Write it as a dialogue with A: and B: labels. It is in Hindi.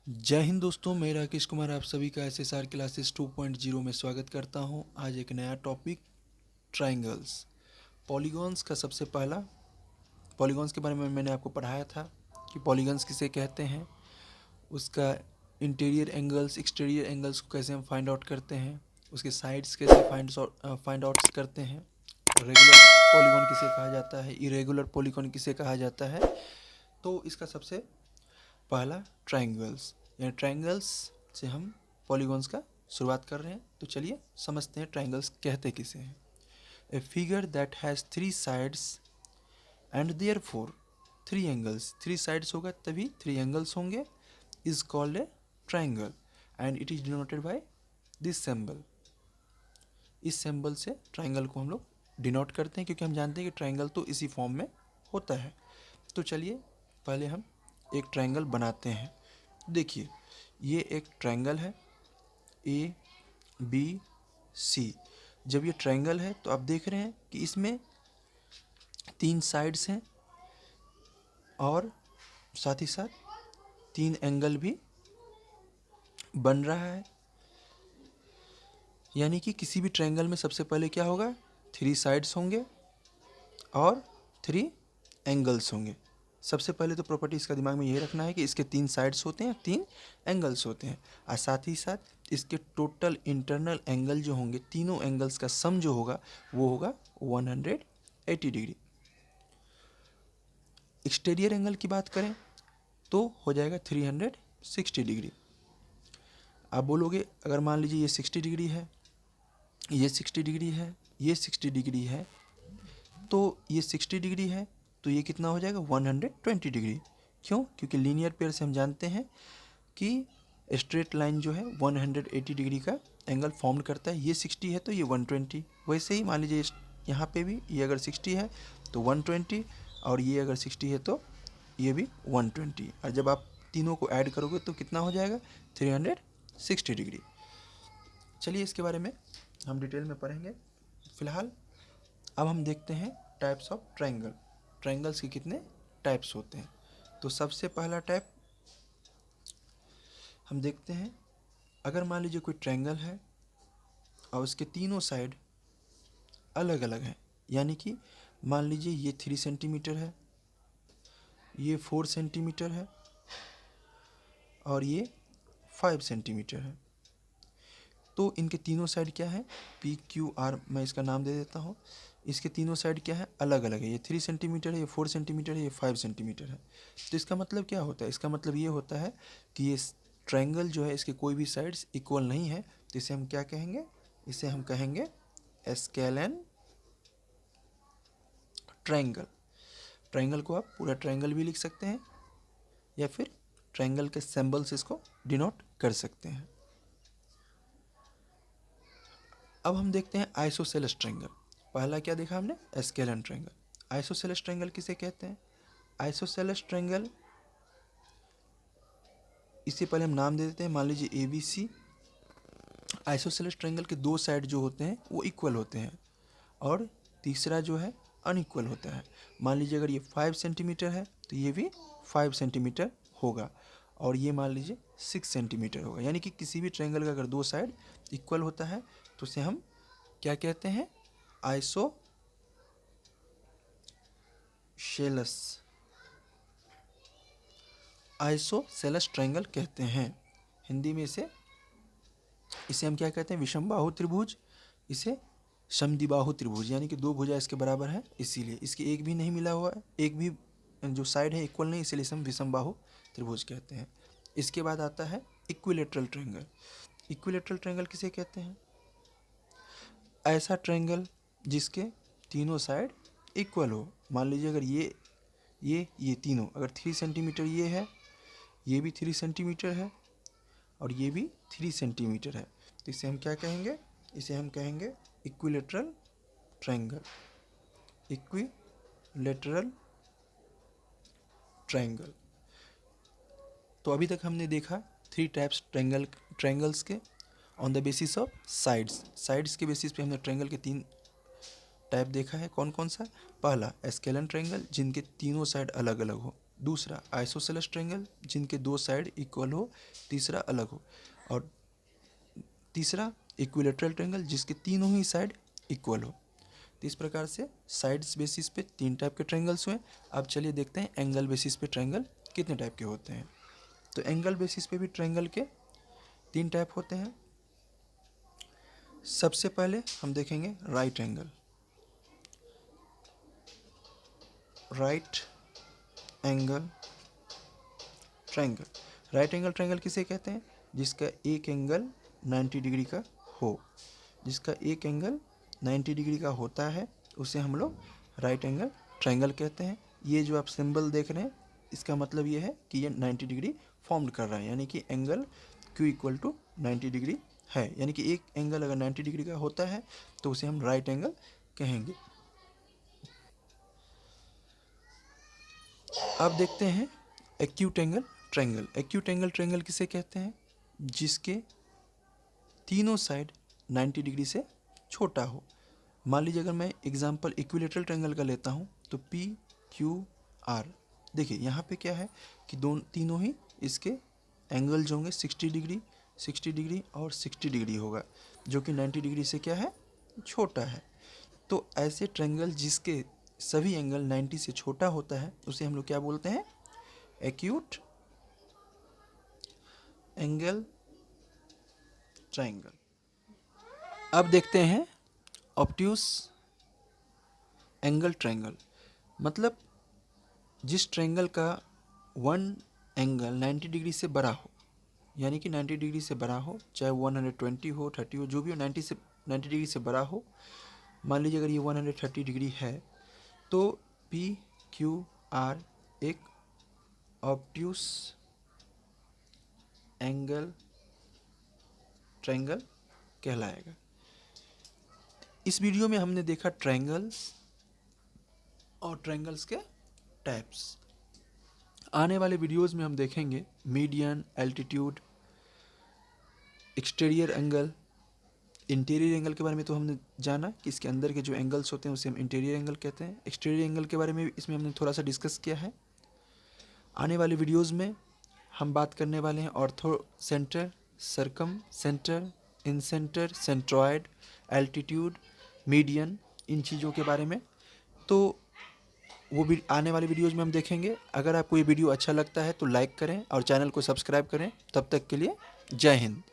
A: जय हिंद दोस्तों, मैं राकेश कुमार आप सभी का एसएसआर क्लासेस 2.0 में स्वागत करता हूं। आज एक नया टॉपिक ट्रायंगल्स पॉलीगॉन्स का सबसे पहला पॉलीगॉन्स के बारे में मैंने आपको पढ़ाया था कि पॉलीगॉन्स किसे कहते हैं, उसका इंटीरियर एंगल्स एक्सटीरियर एंगल्स को कैसे हम फाइंड आउट करते हैं, उसके साइड्स कैसे फाइंड आउट्स करते हैं, रेगुलर पॉलीगॉन किसे कहा जाता है, इरेगुलर पॉलीगॉन किसे कहा जाता है। तो इसका सबसे पहला ट्रायंगल्स यानी ट्रायंगल्स से हम पॉलीगॉन्स का शुरुआत कर रहे हैं। तो चलिए समझते हैं ट्रायंगल्स कहते किसे हैं। A figure that has 3 sides and therefore 3 angles, 3 sides होगा तभी 3 एंगल्स होंगे, is called a triangle and it is denoted by this symbol. इस सिंबल से ट्रायंगल को हम लोग डिनोट करते हैं क्योंकि हम जानते हैं कि ट्रायंगल तो इसी फॉर्म में होता है। तो चलिए पहले हम एक ट्रायंगल बनाते हैं। देखिए ये एक ट्रायंगल है ए बी सी। जब ये ट्रायंगल है तो आप देख रहे हैं कि इसमें 3 साइड्स हैं और साथ ही साथ 3 एंगल भी बन रहा है। यानी कि किसी भी ट्रायंगल में सबसे पहले क्या होगा, 3 साइड्स होंगे और 3 एंगल्स होंगे। सबसे पहले तो प्रॉपर्टी इसका दिमाग में यही रखना है कि इसके 3 साइड्स होते हैं, 3 एंगल्स होते हैं और साथ ही साथ इसके टोटल इंटरनल एंगल जो होंगे, तीनों एंगल्स का सम जो होगा वो होगा 180 डिग्री। एक्सटीरियर एंगल की बात करें तो हो जाएगा 360 डिग्री। आप बोलोगे अगर मान लीजिए ये 60 डिग्री है, ये 60 डिग्री है, ये 60 डिग्री है, तो ये 60 डिग्री है तो ये कितना हो जाएगा 120 डिग्री। क्यों? क्योंकि लीनियर पेयर से हम जानते हैं कि स्ट्रेट लाइन जो है 180 डिग्री का एंगल फॉर्म करता है। ये 60 है तो ये 120। वैसे ही मान लीजिए यहाँ पे भी ये अगर 60 है तो 120 और ये अगर 60 है तो ये भी 120 और जब आप तीनों को ऐड करोगे तो कितना हो जाएगा 360 डिग्री। चलिए इसके बारे में हम डिटेल में पढ़ेंगे। फिलहाल अब हम देखते हैं टाइप्स ऑफ ट्रायंगल। ट्रायंगल्स के कितने टाइप्स होते हैं। तो सबसे पहला टाइप हम देखते हैं, अगर मान लीजिए कोई ट्रायंगल है और उसके तीनों साइड अलग अलग हैं, यानी कि मान लीजिए ये 3 सेंटीमीटर है, ये 4 सेंटीमीटर है और ये 5 सेंटीमीटर है। तो इनके तीनों साइड क्या है, पी क्यू आर मैं इसका नाम दे देता हूँ। इसके तीनों साइड क्या है, अलग अलग है। ये 3 सेंटीमीटर है, ये 4 सेंटीमीटर है, ये 5 सेंटीमीटर है। तो इसका मतलब क्या होता है, इसका मतलब ये होता है कि ये ट्रायंगल जो है इसके कोई भी साइड्स इक्वल नहीं है। तो इसे हम क्या कहेंगे, इसे हम कहेंगे स्केलन ट्रायंगल। ट्रायंगल को आप पूरा ट्रायंगल भी लिख सकते हैं या फिर ट्रायंगल के सिंबल से इसको डिनोट कर सकते हैं। अब हम देखते हैं आइसोसेलेस ट्रायंगल। पहला क्या देखा हमने, स्केलन ट्रायंगल। आइसोसेलेस ट्रायंगल किसे कहते हैं, आइसोसेलेस ट्रायंगल इससे पहले हम नाम दे देते हैं, मान लीजिए A B C. Isosceles triangle के 2 साइड जो होते हैं वो इक्वल होते हैं और तीसरा जो है अनइक्वल होता है। मान लीजिए अगर ये 5 सेंटीमीटर है तो ये भी 5 सेंटीमीटर होगा और ये मान लीजिए 6 सेंटीमीटर होगा। यानी कि किसी भी ट्रायंगल का अगर 2 साइड इक्वल होता है तो उसे हम क्या कहते हैं, आइसोसेलेस ट्रायंगल कहते हैं। हिंदी में इसे हम क्या कहते हैं, विषमबाहु त्रिभुज, इसे समद्विबाहु त्रिभुज, यानी कि 2 भुजा इसके बराबर है इसीलिए। इसके एक भी नहीं मिला हुआ है, एक भी जो साइड है इक्वल नहीं, इसीलिए हम विषमबाहु त्रिभुज कहते हैं। इसके बाद आता है इक्विलेटरल ट्रायंगल। इक्विलेटरल ट्रायंगल किसे कहते हैं, ऐसा ट्रायंगल जिसके तीनों साइड इक्वल हो। मान लीजिए अगर ये तीनों अगर 3 सेंटीमीटर ये है, ये भी 3 सेंटीमीटर है और ये भी 3 सेंटीमीटर है, तो इसे हम क्या कहेंगे, इसे हम कहेंगे इक्विलेटरल ट्रायंगल। Equilateral triangle. तो अभी तक हमने देखा 3 टाइप्स ट्रायंगल्स के on the basis of sides के बेसिस पे हमने ट्रायंगल के 3 टाइप देखा है। कौन कौन सा, पहला स्केलन ट्रायंगल जिनके तीनों साइड अलग अलग हो, दूसरा आइसोसेलेस ट्रायंगल जिनके दो साइड इक्वल हो, तीसरा अलग हो, और तीसरा इक्विलेटरल ट्रायंगल जिसके तीनों ही साइड इक्वल हो। तो इस प्रकार से साइड्स बेसिस पे 3 टाइप के ट्रायंगल्स हुए। अब चलिए देखते हैं एंगल बेसिस पे ट्रायंगल कितने टाइप के होते हैं। तो एंगल बेसिस पे भी ट्रायंगल के 3 टाइप होते हैं। सबसे पहले हम देखेंगे right angle. Right angle triangle. Right angle triangle किसे कहते हैं? जिसका एक एंगल 90 डिग्री का हो। जिसका एक एंगल 90 डिग्री का होता है उसे हम लोग राइट एंगल ट्रायंगल कहते हैं। ये जो आप सिंबल देख रहे हैं इसका मतलब ये है कि ये 90 डिग्री फॉर्म कर रहा है, यानी कि angle Q equal to 90 degree है। यानी कि एक एंगल अगर 90 डिग्री का होता है तो उसे हम राइट एंगल कहेंगे। अब देखते हैं acute angle triangle. Acute angle triangle किसे कहते हैं? जिसके तीनों साइड 90 डिग्री से छोटा हो। मान लीजिए अगर मैं एग्जांपल इक्विलेटरल ट्रायंगल का लेता हूँ तो पी क्यू आर। देखिए यहाँ पे क्या है कि तीनों ही इसके एंगल जो होंगे 60 डिग्री, 60 डिग्री और 60 डिग्री होगा, जो कि 90 डिग्री से क्या है, छोटा है। तो ऐसे ट्रायंगल जिसके सभी एंगल 90 से छोटा होता है उसे हम लोग क्या बोलते हैं? Acute angle triangle. अब देखते हैं ऑब्ट्यूस एंगल ट्रायंगल। मतलब जिस ट्रायंगल का वन एंगल 90 डिग्री से बड़ा हो, यानी कि 90 डिग्री से बड़ा हो, चाहे 120 हो, 30 हो, जो भी हो, 90 डिग्री से बड़ा हो। मान लीजिए अगर ये 130 डिग्री है तो पी क्यू आर एक ऑब्ट्यूस एंगल ट्रायंगल कहलाएगा। इस वीडियो में हमने देखा ट्रायंगल्स और ट्रायंगल्स के टाइप्स। आने वाले वीडियोस में हम देखेंगे median, altitude, exterior angle, interior angle के बारे में तो हमने जाना कि इसके अंदर के जो एंगल्स होते हैं उसे हम इंटीरियर एंगल कहते हैं। एक्सटीरियर एंगल के बारे में इसमें हमने थोड़ा सा डिस्कस किया है। आने वाले वीडियोस में हम बात करने वाले हैं ऑर्थो सेंटर, सर्कम सेंटर, इन सेंटर, सेंट्रॉयड, एल्टीट्यूड, मीडियन, इन चीज़ों के बारे में। तो वो भी आने वाले वीडियोज़ में हम देखेंगे। अगर आपको ये वीडियो अच्छा लगता है तो लाइक करें और चैनल को सब्सक्राइब करें। तब तक के लिए जय हिंद।